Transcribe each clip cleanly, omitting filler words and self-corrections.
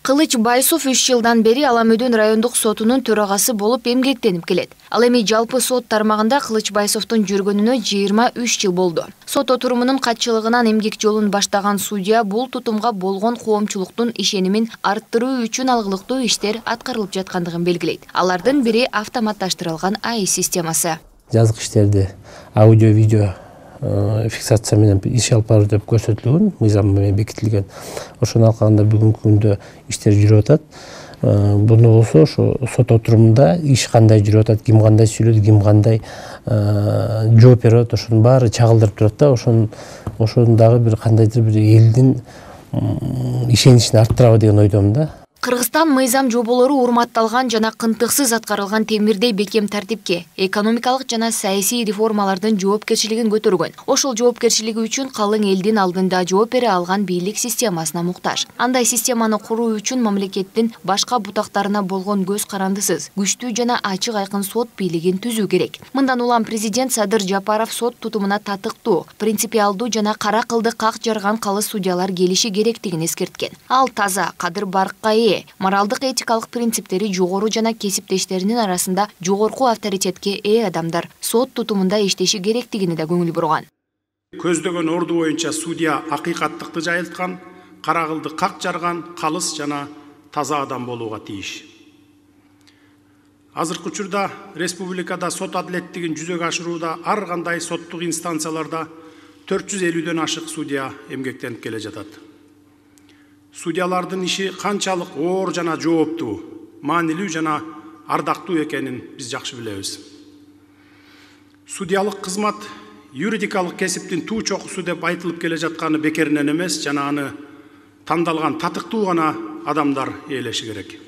Кылыч Байсов 3 жылдан бери Аламөдөн райондук сотунун төрагасы болуп эмгектенип келет. Ал эми жалпы сот тармагында Кылыч Байсовдун жүргөнүнө 23 жыл болду. Сот отурумунун катчылыгынан эмгек жолун баштаган судья бул тутумга болгон коомчулуктун ишенимин арттыруу үчүн алгылыктуу иштер аткарылып жаткандыгын белгилейт. Алардын бири автоматташтырылган АИ системасы. Жазык иштерди аудио видео фиксация менен иш алып баруу деп көрсөтүлгөн, мыйзам менен бекитилген. Ошону алганда бүгүнкү күндө иштер жүрүп атат. Буну болсо ошо сот отурумунда иш кандай жүрүп атат, ким кандай сүйлөдү, ким кандай жооп берип атат, ошонун баары чагылдырып турат да, ошонун дагы бир кандайдыр бир элдин ишеничин арттырабы деген ойдомун да. Кыргызстан мыйзам жоболору урматталган жана кынтыксыз аткарылган темирдей бекем тартипке, экономикалык жана саясий реформалардын жоопкерчилигин көтөргөн. Ошол жоопкерчилиги үчүн калың элдин алдында жооп бере алган бийлик системасына муктаж. Андай системаны куруу үчүн мамлекеттин башка бутактарына болгон көз карандысыз, күчтүү жана ачык айкын сот бийлигин түзүү керек. Мындан улам президент Садыр Жапаров сот тутумуна татыктуу, принципиалдуу жана кара кылды как жарган калыс судьялар келиши керектигин эскерткен. Ал таза, кадыр баркка моралдык этикалык принциптери жогору жана кесиптештеринин арасында жогорку авторитетке ээ адамдар сот тутумунда иштеши керектигине да көңүл бурган. Көздөгөн орду боюнча судья акыйкаттыкты жайылткан, кара кылды как жарган, калыс жана таза адам болууга тийиш. Азыркы учурда республикада сот адилеттигин жүзөгө ашырууда ар кандай соттук инстанцияларда 450дөн ашык судья эмгектенип келе жатат. Судьялардын иши канчалык оор жана жооптуу, маанилүү жана ардактуу экенин биз жакшы билебиз. Судьялык кызмат юридикалык кесиптин туу чокусу деп айтылып келе жатканы бекеринен эмес, жана аны тандалган татыктуу гана адамдар ээлеши керек.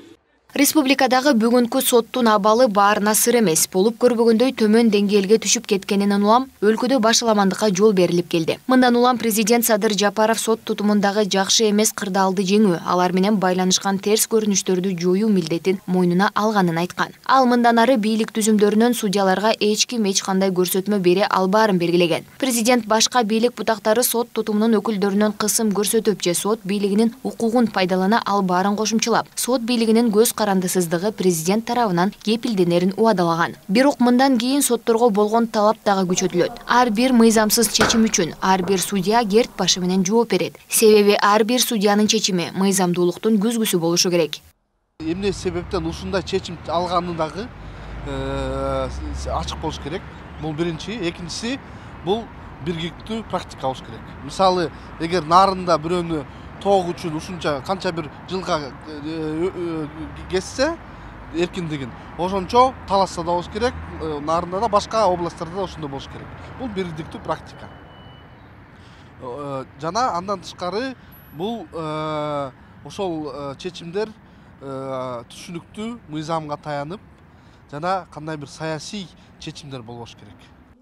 Республикадагы бүгүнкү соттун абалы баарына сыр эмес, болуп көрбөгөндөй төмөн деңгээлге түшүп кеткенинен улам өлкөдө башаламандыкка жол берилип келди. Мындан улам президент Садыр Жапаров сот тутумундагы жакшы эмес кырдаалды жеңүү, алар менен байланышкан терс көрүнүштөрдү жоюу милдетин мойнуна алганын айткан. Ал мындан ары бийлик түзүмдөрүнөн судьяларга эч кандай көрсөтмө бере албаарын белгилеген. Президент башка бийлик бутактары сот тутумунун өкүлдөрүнөн кысым көрсөтүп же сот бийлигинин укугун пайдалана албаарын кошумчалап, сот бийлигинин көз карандысыздыгы президент тарабынан кепилденерин убадалаган. Бирок мындан кийин сотторго болгон талап дагы күчөтүлөт. Ар бир мыйзамсыз чечим үчүн ар бир судья керт башы менен жооп берет. Себеби ар бир судьянын чечими мыйзамдуулуктун күзгүсү болушу керек. Эмне себептен ушундай чечим алганы дагы ачык болуш керек. Бул биринчи, экинчиси бул биргиктүү практика болуш керек. Мисалы, эгер нарында бирөөнү тоог үчүн ушунча канча бир жылга кетсе эркиндигин, ошончо талашса да болуш керек, нарында да башка областтарда да ошондой болуш керек. Бул бирдиктүү практика. Жана андан тышкары бул ошол чечимдер түшүнүктүү мыйзамга таянып жана кандай бир саясий чечимдер болбош керек.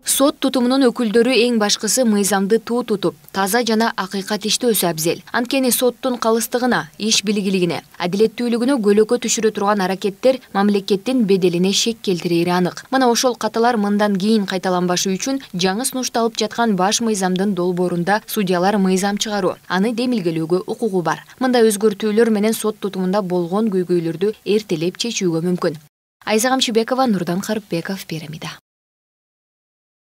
Сот тутумунун өкүлдөрү эң башкысы мыйзамды туу тутуп, таза жана акыйкат иштөөсү абзел. Анткени соттун калыстыгына, иш билгилигине, адилеттүүлүгүнө көлөкө түшүрө турган аракеттер мамлекеттин беделине шек келтирери анык. Мына ошол каталар мындан кийин кайталанбашы үчүн жаңы сунушталып жаткан баш мыйзамдын долбоорунда судьялар мыйзам чыгаруу, аны демилгелөөгө укугу бар. Мындай өзгөртүүлөр менен сот тутумунда болгон көйгөйлөрдү эртелеп чечүүгө мүмкүн. Айза Камчыбекова, Нурдан Карыпбеков, Пирамида.